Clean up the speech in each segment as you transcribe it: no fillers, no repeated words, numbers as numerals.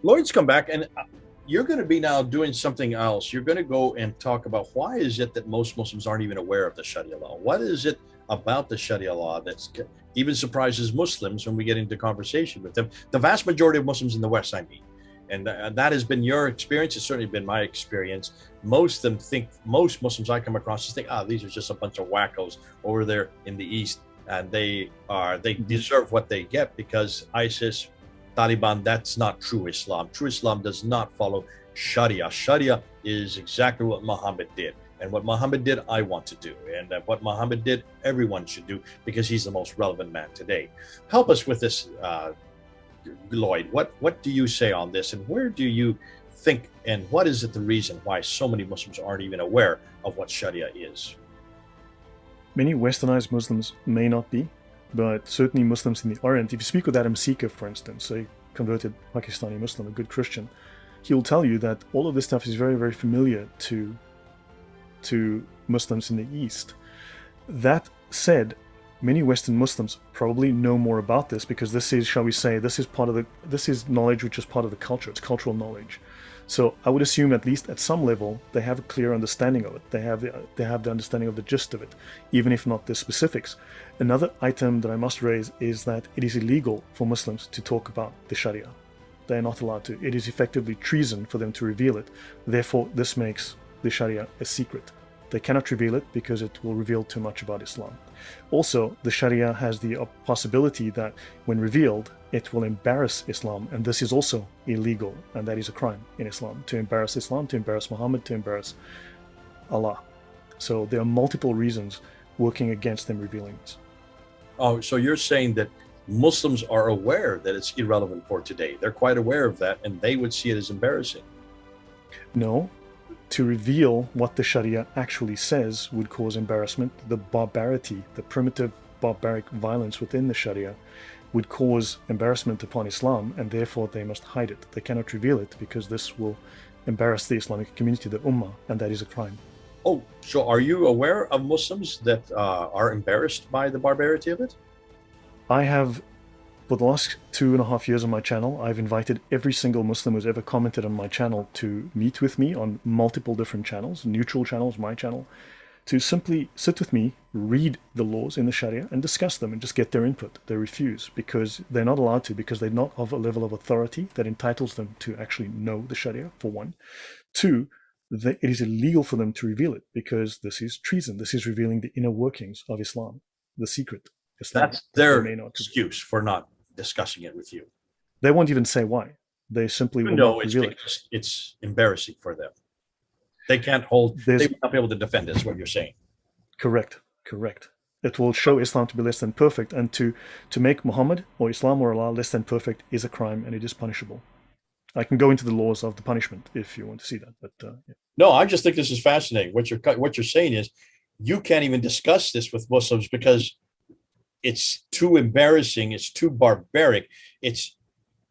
Lloyd's come back, and you're going to be now doing something else. You're going to go and talk about why is it that most Muslims aren't even aware of the Sharia law? What is it about the Sharia law that even surprises Muslims when we get into conversation with them? The vast majority of Muslims in the West, I mean. And that has been your experience. It's certainly been my experience. Most Muslims I come across just think, these are just a bunch of wackos over there in the East, and they deserve what they get because ISIS, Taliban. That's not true Islam. True Islam does not follow Sharia. Sharia is exactly what Muhammad did. And what Muhammad did, I want to do. And what Muhammad did, everyone should do because he's the most relevant man today. Help us with this, Lloyd. What do you say on this? And where do you think, and what is it the reason why so many Muslims aren't even aware of what Sharia is? Many westernized Muslims may not be, but certainly Muslims in the Orient. If you speak with Adam Seeker, for instance, a converted Pakistani Muslim, a good Christian, he'll tell you that all of this stuff is very, very familiar to Muslims in the East. That said, many Western Muslims probably know more about this because this is, shall we say, this is knowledge which is part of the culture. It's cultural knowledge. So I would assume at least at some level they have a clear understanding of it. They have the understanding of the gist of it, even if not the specifics. Another item that I must raise is that it is illegal for Muslims to talk about the Sharia. They are not allowed to. It is effectively treason for them to reveal it. Therefore, this makes the Sharia a secret. They cannot reveal it because it will reveal too much about Islam. Also, the Sharia has the possibility that when revealed, it will embarrass Islam, and this is also illegal, and that is a crime in Islam. To embarrass Islam, to embarrass Muhammad, to embarrass Allah. So there are multiple reasons working against them revealing this. Oh, so you're saying that Muslims are aware that it's irrelevant for today. They're quite aware of that, and they would see it as embarrassing. No. To reveal what the Sharia actually says would cause embarrassment. The barbarity, the primitive barbaric violence within the Sharia would cause embarrassment upon Islam, and therefore they must hide it. They cannot reveal it because this will embarrass the Islamic community, the Ummah, and that is a crime. Oh, so are you aware of Muslims that are embarrassed by the barbarity of it? I have, for the last 2.5 years on my channel, I've invited every single Muslim who's ever commented on my channel to meet with me on multiple different channels, neutral channels, my channel, to simply sit with me, read the laws in the Sharia and discuss them and just get their input. They refuse because they're not allowed to, because they're not of a level of authority that entitles them to actually know the Sharia, for one. Two, it is illegal for them to reveal it because this is treason. This is revealing the inner workings of Islam, the secret Islam. That's their excuse for not discussing it with you. They won't even say why. They simply will not reveal it. It's embarrassing for them. They can't hold, they will not be able to defend it, is what you're saying. Correct. It will show Islam to be less than perfect, and to make Muhammad or Islam or Allah less than perfect is a crime, and it is punishable. I can go into the laws of the punishment if you want to see that, but yeah. No, I just think this is fascinating. What you're saying is you can't even discuss this with Muslims because it's too embarrassing, it's too barbaric, it's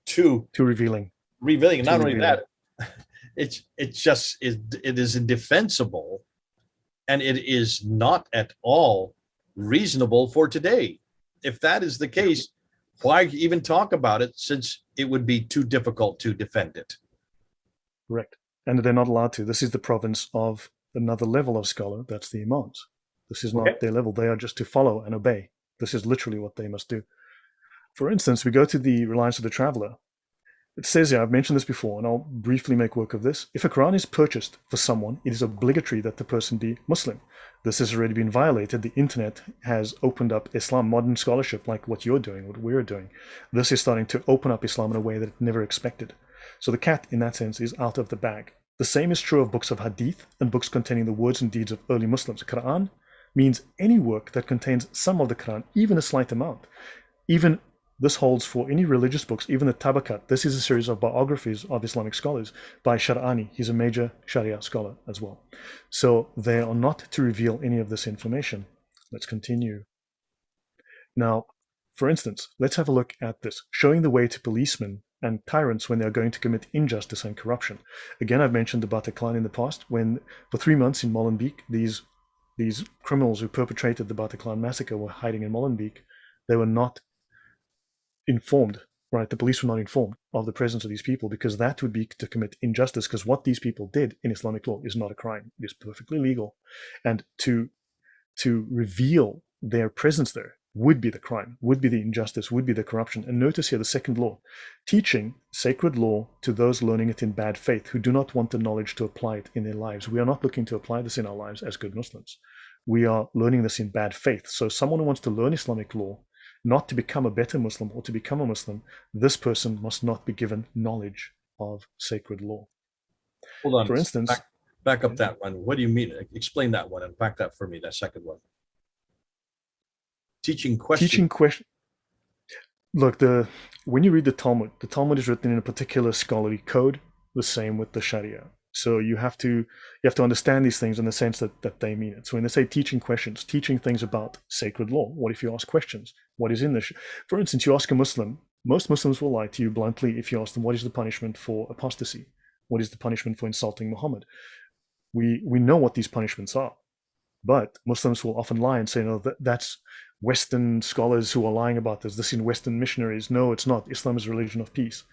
too revealing. And not only that, it is indefensible, and it is not at all reasonable for today. If that is the case, why even talk about it, since it would be too difficult to defend it? Correct. And they're not allowed to. This is the province of another level of scholar, that's the imams. This is not their level. They are just to follow and obey. This is literally what they must do. For instance, we go to the Reliance of the Traveler. It says here, I've mentioned this before, and I'll briefly make work of this. If a Quran is purchased for someone, it is obligatory that the person be Muslim. This has already been violated. The internet has opened up Islam, modern scholarship, like what you're doing, what we're doing. This is starting to open up Islam in a way that it never expected. So the cat, in that sense, is out of the bag. The same is true of books of hadith and books containing the words and deeds of early Muslims. Qur'an means any work that contains some of the Quran, even a slight amount. Even this holds for any religious books, even the Tabakat. This is a series of biographies of Islamic scholars by Shar'ani. He's a major Sharia scholar as well. So they are not to reveal any of this information. Let's continue. Now, for instance, let's have a look at this, showing the way to policemen and tyrants when they are going to commit injustice and corruption. Again, I've mentioned the Bataclan in the past, when for 3 months in Molenbeek, these criminals who perpetrated the Bataclan massacre were hiding in Molenbeek. They were not informed right? The police were not informed of the presence of these people, because that would be to commit injustice, because what these people did in Islamic law is not a crime. It is perfectly legal. And to reveal their presence there would be the crime, would be the injustice, would be the corruption. And notice here the second law, teaching sacred law to those learning it in bad faith who do not want the knowledge to apply it in their lives. We are not looking to apply this in our lives as good Muslims. We are learning this in bad faith. So someone who wants to learn Islamic law, not to become a better Muslim or to become a Muslim, this person must not be given knowledge of sacred law. Hold on. For instance, back up that one. What do you mean? Explain that one and back that for me, that second one. Teaching question. Look, when you read the Talmud is written in a particular scholarly code, the same with the Sharia. So you have to understand these things in the sense that they mean it. So when they say teaching questions, teaching things about sacred law, what if you ask questions? What is in this? For instance, you ask a Muslim, most Muslims will lie to you bluntly if you ask them, what is the punishment for apostasy? What is the punishment for insulting Muhammad? We know what these punishments are, but Muslims will often lie and say, no, that's Western scholars who are lying about this. This is Western missionaries. No, it's not. Islam is a religion of peace.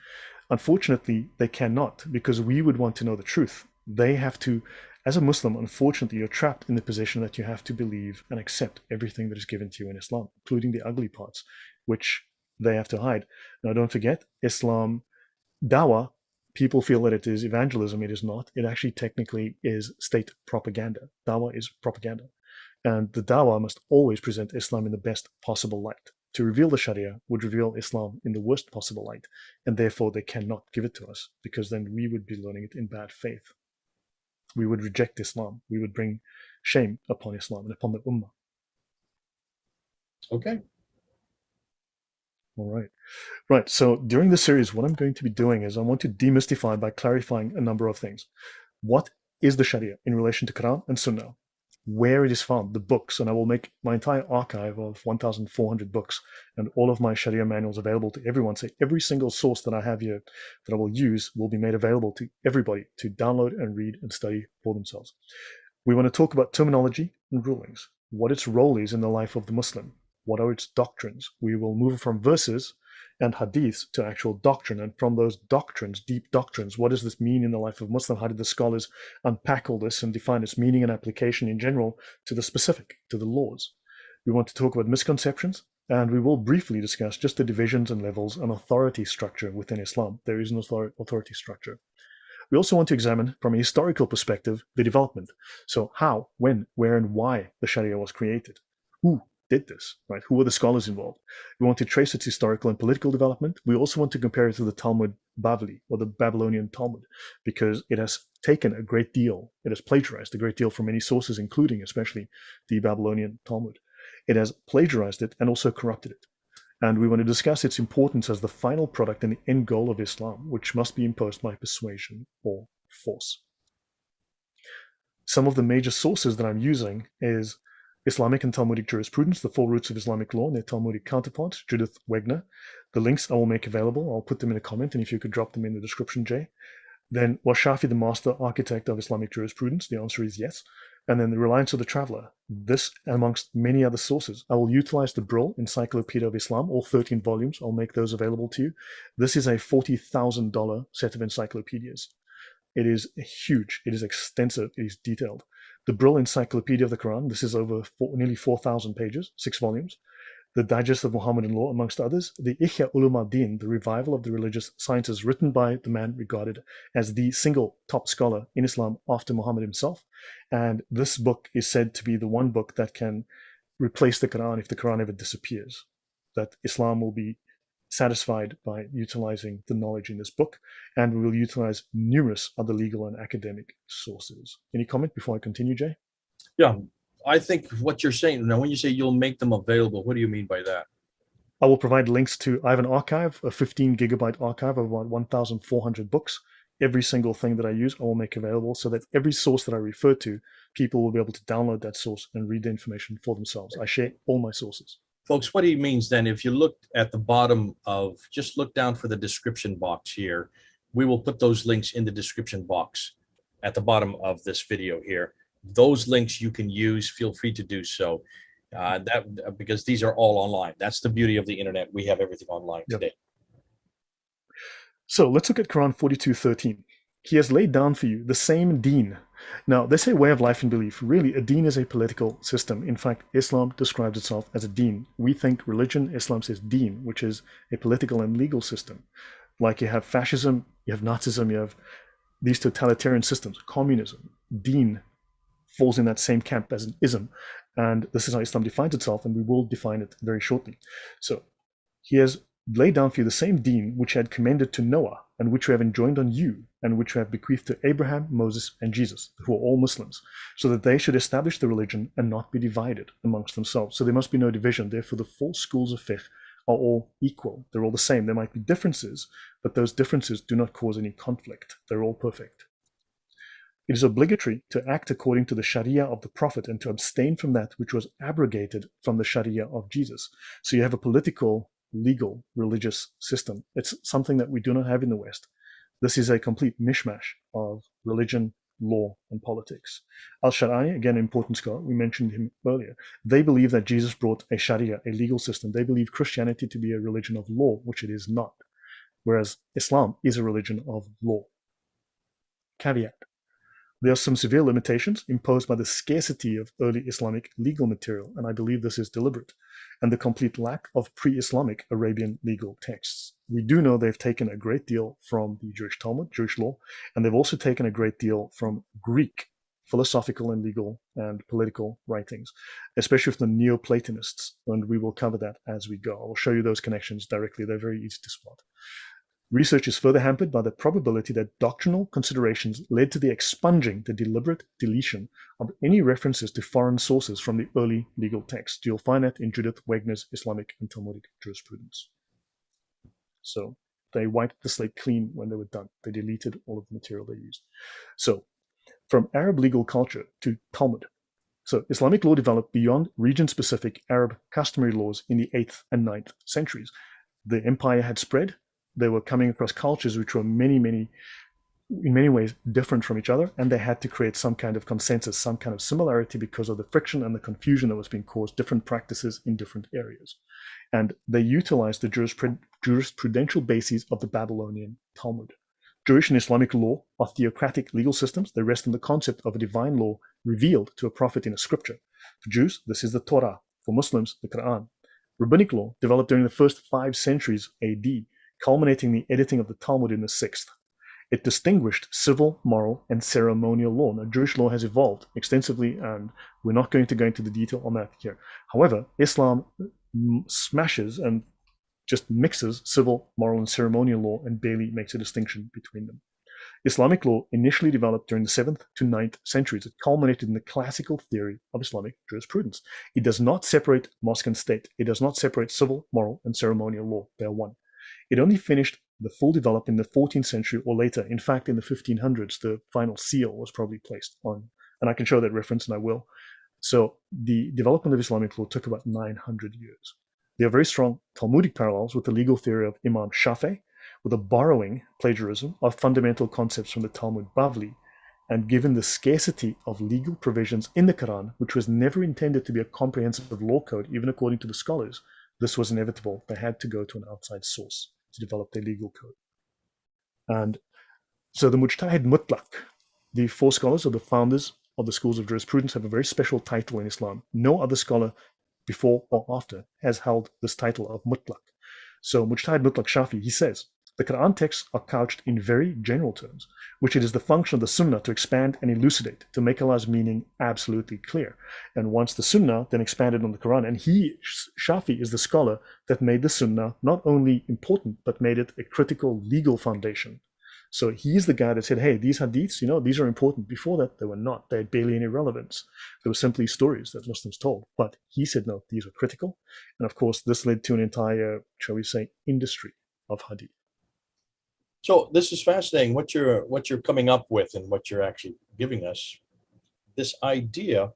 Unfortunately, they cannot, because we would want to know the truth. They have to, as a Muslim, unfortunately, you're trapped in the position that you have to believe and accept everything that is given to you in Islam, including the ugly parts, which they have to hide. Now, don't forget, Islam, dawah, people feel that it is evangelism. It is not. It actually technically is state propaganda. Dawah is propaganda. And the dawah must always present Islam in the best possible light. To reveal the Sharia would reveal Islam in the worst possible light, and therefore they cannot give it to us, because then we would be learning it in bad faith. We would reject Islam. We would bring shame upon Islam and upon the Ummah. Okay. All right. Right. So during this series, what I'm going to be doing is I want to demystify by clarifying a number of things. What is the Sharia in relation to Qur'an and Sunnah? Where it is found, the books, and I will make my entire archive of 1,400 books and all of my Sharia manuals available to everyone. So every single source that I have here that I will use will be made available to everybody to download and read and study for themselves. We want to talk about terminology and rulings, what its role is in the life of the Muslim, what are its doctrines. We will move from verses and hadiths to actual doctrine, and from those doctrines, deep doctrines, what does this mean in the life of Muslim? How did the scholars unpack all this and define its meaning and application in general to the specific, to the laws? We want to talk about misconceptions, and we will briefly discuss just the divisions and levels and authority structure within Islam. There is no authority structure. We also want to examine, from a historical perspective, the development. So how, when, where, and why the Sharia was created. Who did this, right? Who were the scholars involved? We want to trace its historical and political development. We also want to compare it to the Talmud Bavli, or the Babylonian Talmud, because it has taken a great deal, it has plagiarized a great deal from many sources, including especially the Babylonian Talmud. It has plagiarized it and also corrupted it. And we want to discuss its importance as the final product and the end goal of Islam, which must be imposed by persuasion or force. Some of the major sources that I'm using is Islamic and Talmudic Jurisprudence, the Four Roots of Islamic Law, and their Talmudic counterpart, Judith Wegner. The links I will make available. I'll put them in a comment, and if you could drop them in the description, Jay. Then, was Shafi the master architect of Islamic jurisprudence? The answer is yes. And then the Reliance of the Traveler. This, amongst many other sources. I will utilize the Brill Encyclopedia of Islam, all 13 volumes. I'll make those available to you. This is a $40,000 set of encyclopedias. It is huge. It is extensive. It is detailed. The Brill Encyclopedia of the Quran. This is over nearly 4,000 pages, 6 volumes. The Digest of Muhammadan Law, amongst others. The Ihya Ulum al-Din, the revival of the religious sciences, written by the man regarded as the single top scholar in Islam after Muhammad himself. And this book is said to be the one book that can replace the Quran if the Quran ever disappears. That Islam will be satisfied by utilizing the knowledge in this book, and we will utilize numerous other legal and academic sources. Any comment before I continue, Jay? Yeah, I think what you're saying now, when you say you'll make them available, what do you mean by that? I will provide links to, I have an archive, a 15 gigabyte archive of about 1,400 books. Every single thing that I use, I will make available so that every source that I refer to, people will be able to download that source and read the information for themselves. I share all my sources. Folks, what he means then, if you look at the bottom of, just look down for the description box here. We will put those links in the description box at the bottom of this video here. Those links you can use, feel free to do so. Because these are all online. That's the beauty of the internet. We have everything online today. So let's look at Quran 42:13. He has laid down for you the same deen. Now, they say way of life and belief. Really, a deen is a political system. In fact, Islam describes itself as a deen. We think religion, Islam says deen, which is a political and legal system. Like you have fascism, you have Nazism, you have these totalitarian systems, communism. Deen falls in that same camp as an ism. And this is how Islam defines itself, and we will define it very shortly. So he has laid down for you the same deen which he had commended to Noah, and which we have enjoined on you, and which we have bequeathed to Abraham, Moses, and Jesus, who are all Muslims, so that they should establish the religion and not be divided amongst themselves. So there must be no division. Therefore, the four schools of fiqh are all equal. They're all the same. There might be differences, but those differences do not cause any conflict. They're all perfect. It is obligatory to act according to the Sharia of the Prophet and to abstain from that which was abrogated from the Sharia of Jesus. So you have a political, legal, religious system. It's something that we do not have in the West. This is a complete mishmash of religion, law, and politics. Al-Shariah, again, an important scholar, we mentioned him earlier. They believe that Jesus brought a Sharia, a legal system. They believe Christianity to be a religion of law, which it is not, whereas Islam is a religion of law. Caveat. There are some severe limitations imposed by the scarcity of early Islamic legal material, and I believe this is deliberate, and the complete lack of pre-Islamic Arabian legal texts. We do know they've taken a great deal from the Jewish Talmud, Jewish law, and they've also taken a great deal from Greek philosophical and legal and political writings, especially from the Neoplatonists, and we will cover that as we go. I will show you those connections directly. They're very easy to spot. Research is further hampered by the probability that doctrinal considerations led to the expunging, the deliberate deletion of any references to foreign sources from the early legal text. You'll find that in Judith Wagner's Islamic and Talmudic jurisprudence. So they wiped the slate clean when they were done. They deleted all of the material they used. So from Arab legal culture to Talmud. So Islamic law developed beyond region-specific Arab customary laws in the 8th and 9th centuries. The empire had spread. They were coming across cultures which were in many ways different from each other, and they had to create some kind of consensus, some kind of similarity because of the friction and the confusion that was being caused, different practices in different areas. And they utilized the jurisprudential bases of the Babylonian Talmud. Jewish and Islamic law are theocratic legal systems. They rest on the concept of a divine law revealed to a prophet in a scripture. For Jews, this is the Torah. For Muslims, the Qur'an. Rabbinic law developed during the first 5 centuries AD, culminating the editing of the Talmud in the 6th. It distinguished civil, moral, and ceremonial law. Now, Jewish law has evolved extensively, and we're not going to go into the detail on that here. However, Islam smashes and just mixes civil, moral, and ceremonial law and barely makes a distinction between them. Islamic law initially developed during the 7th to 9th centuries. It culminated in the classical theory of Islamic jurisprudence. It does not separate mosque and state. It does not separate civil, moral, and ceremonial law. They are one. It only finished the full development in the 14th century or later. In fact, in the 1500s, the final seal was probably placed on, and I can show that reference, and I will. So the development of Islamic law took about 900 years. There are very strong Talmudic parallels with the legal theory of Imam Shafi'i, with a borrowing, plagiarism, of fundamental concepts from the Talmud Bavli. And given the scarcity of legal provisions in the Quran, which was never intended to be a comprehensive law code, even according to the scholars, this was inevitable. They had to go to an outside source to develop their legal code. And so the Mujtahid Mutlaq, the 4 scholars or the founders of the schools of jurisprudence, have a very special title in Islam. No other scholar before or after has held this title of Mutlaq. So Mujtahid Mutlaq Shafi, he says, the Quran texts are couched in very general terms, which it is the function of the Sunnah to expand and elucidate, to make Allah's meaning absolutely clear. And once the Sunnah then expanded on the Quran, and Shafi is the scholar that made the Sunnah not only important, but made it a critical legal foundation. So he's the guy that said, hey, these hadiths, these are important. Before that, they were not. They had barely any relevance. They were simply stories that Muslims told. But he said, no, these are critical. And of course, this led to an entire, shall we say, industry of hadith. So this is fascinating, what you're coming up with and what you're actually giving us. This idea,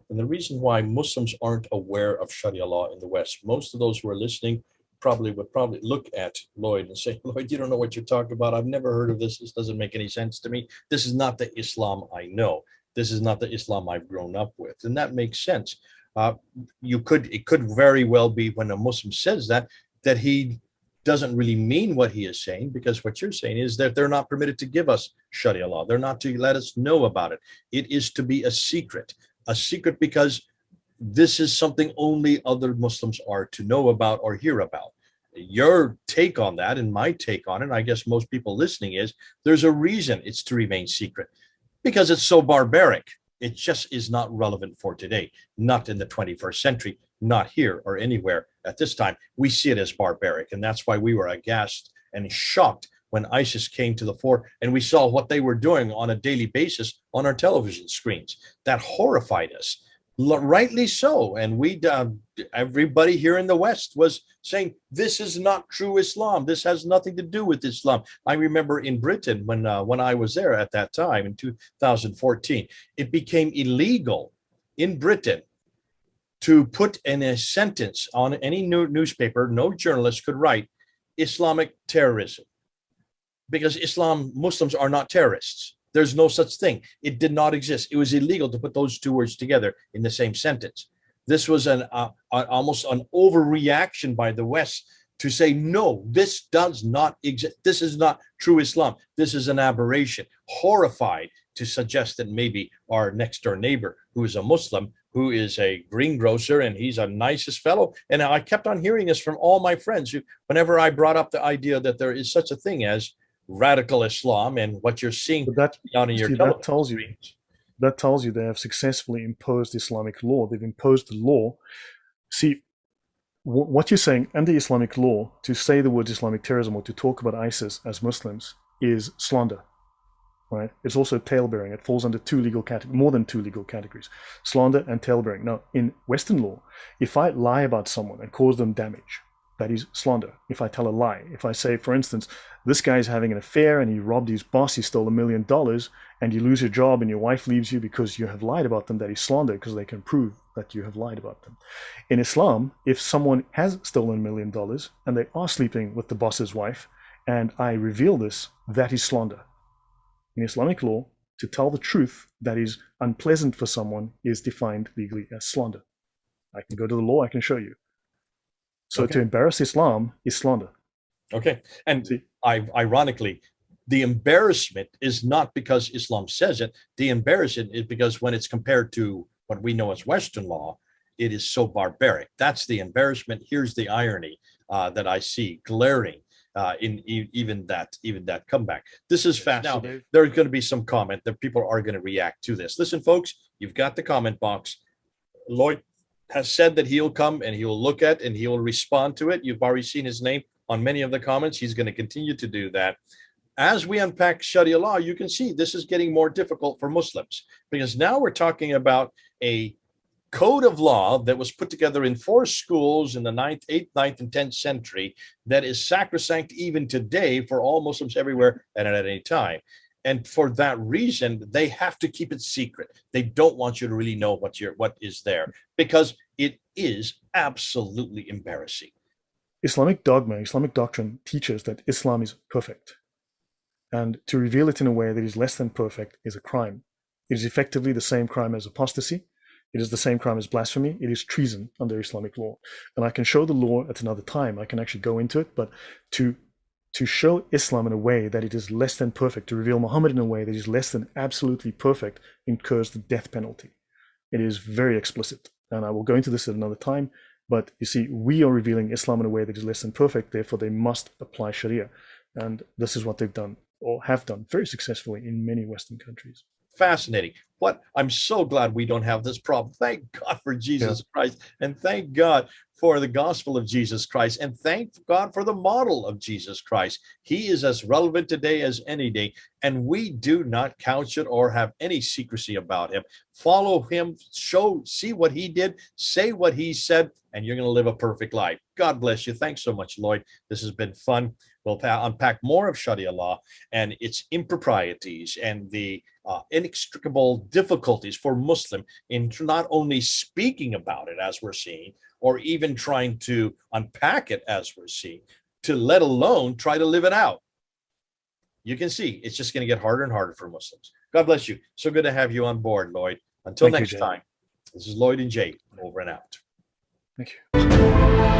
and the reason why Muslims aren't aware of Sharia law in the West. Most of those who are listening would look at Lloyd and say, Lloyd, you don't know what you're talking about. I've never heard of this. This doesn't make any sense to me. This is not the Islam I know. This is not the Islam I've grown up with. And that makes sense. It could very well be when a Muslim says that he doesn't really mean what he is saying, because what you're saying is that they're not permitted to give us Sharia law. They're not to let us know about it. It is to be a secret because this is something only other Muslims are to know about or hear about. Your take on that and my take on it, and I guess most people listening, is there's a reason it's to remain secret, because it's so barbaric. It just is not relevant for today, not in the 21st century, not here or anywhere at this time. We see it as barbaric, and that's why we were aghast and shocked when ISIS came to the fore and we saw what they were doing on a daily basis on our television screens. That horrified us, rightly so. And everybody here in the West was saying, this is not true Islam. This has nothing to do with Islam. I remember in Britain when I was there at that time in 2014, it became illegal in Britain to put in a sentence on any newspaper, no journalist could write Islamic terrorism, because Muslims are not terrorists. There's no such thing. It did not exist. It was illegal to put those two words together in the same sentence. This was almost an overreaction by the West to say, no, this does not exist. This is not true Islam. This is an aberration. Horrified to suggest that maybe our next door neighbor, who is a Muslim, who is a greengrocer, and he's a nicest fellow. And I kept on hearing this from all my friends who, whenever I brought up the idea that there is such a thing as radical Islam and what you're seeing down in your television, that tells you they have successfully imposed Islamic law. They've imposed the law. See, what you're saying, under Islamic law, to say the word Islamic terrorism or to talk about ISIS as Muslims is slander, right? It's also talebearing. It falls under more than two legal categories, slander and talebearing. Now, in Western law, if I lie about someone and cause them damage, that is slander. If I tell a lie, if I say, for instance, this guy's having an affair and he robbed his boss, he stole $1 million, and you lose your job and your wife leaves you because you have lied about them, that is slander, because they can prove that you have lied about them. In Islam, if someone has stolen $1 million and they are sleeping with the boss's wife, and I reveal this, that is slander. In Islamic law, to tell the truth that is unpleasant for someone is defined legally as slander. I can go to the law, I can show you. So to embarrass Islam is slander. Okay. And ironically, the embarrassment is not because Islam says it. The embarrassment is because when it's compared to what we know as Western law, it is so barbaric. That's the embarrassment. Here's the irony that I see glaring in even that comeback. This is fascinating. Now, there's going to be some comment that people are going to react to this. Listen, folks, you've got the comment box. Lloyd has said that he'll come and he'll look at and he'll respond to it. You've already seen his name on many of the comments. He's going to continue to do that. As we unpack Sharia law, you can see this is getting more difficult for Muslims, because now we're talking about a code of law that was put together in 4 schools in the 9th, 8th, 9th, and 10th century that is sacrosanct even today for all Muslims everywhere and at any time. And for that reason, they have to keep it secret. They don't want you to really know what is there, because it is absolutely embarrassing. Islamic dogma, Islamic doctrine teaches that Islam is perfect. And to reveal it in a way that is less than perfect is a crime. It is effectively the same crime as apostasy. It is the same crime as blasphemy. It is treason under Islamic law. And I can show the law at another time. I can actually go into it, but to show Islam in a way that it is less than perfect, to reveal Muhammad in a way that is less than absolutely perfect, incurs the death penalty. It is very explicit. And I will go into this at another time. But you see, we are revealing Islam in a way that is less than perfect. Therefore, they must apply Sharia. And this is what they've done, or have done very successfully in many Western countries. Fascinating. I'm so glad we don't have this problem. Thank God for Jesus Christ, and thank God for the gospel of Jesus Christ, and thank God for the model of Jesus Christ. He is as relevant today as any day, and we do not couch it or have any secrecy about him. Follow him, see what he did, say what he said, and you're going to live a perfect life. God bless you. Thanks so much, Lloyd. This has been fun. We'll unpack more of Sharia law and its improprieties and the inextricable difficulties for Muslim in not only speaking about it as we're seeing, or even trying to unpack it as we're seeing, to let alone try to live it out. You can see it's just going to get harder and harder for Muslims. God bless you. So good to have you on board, Lloyd. Until next time, this is Lloyd and Jay, over and out. Thank you.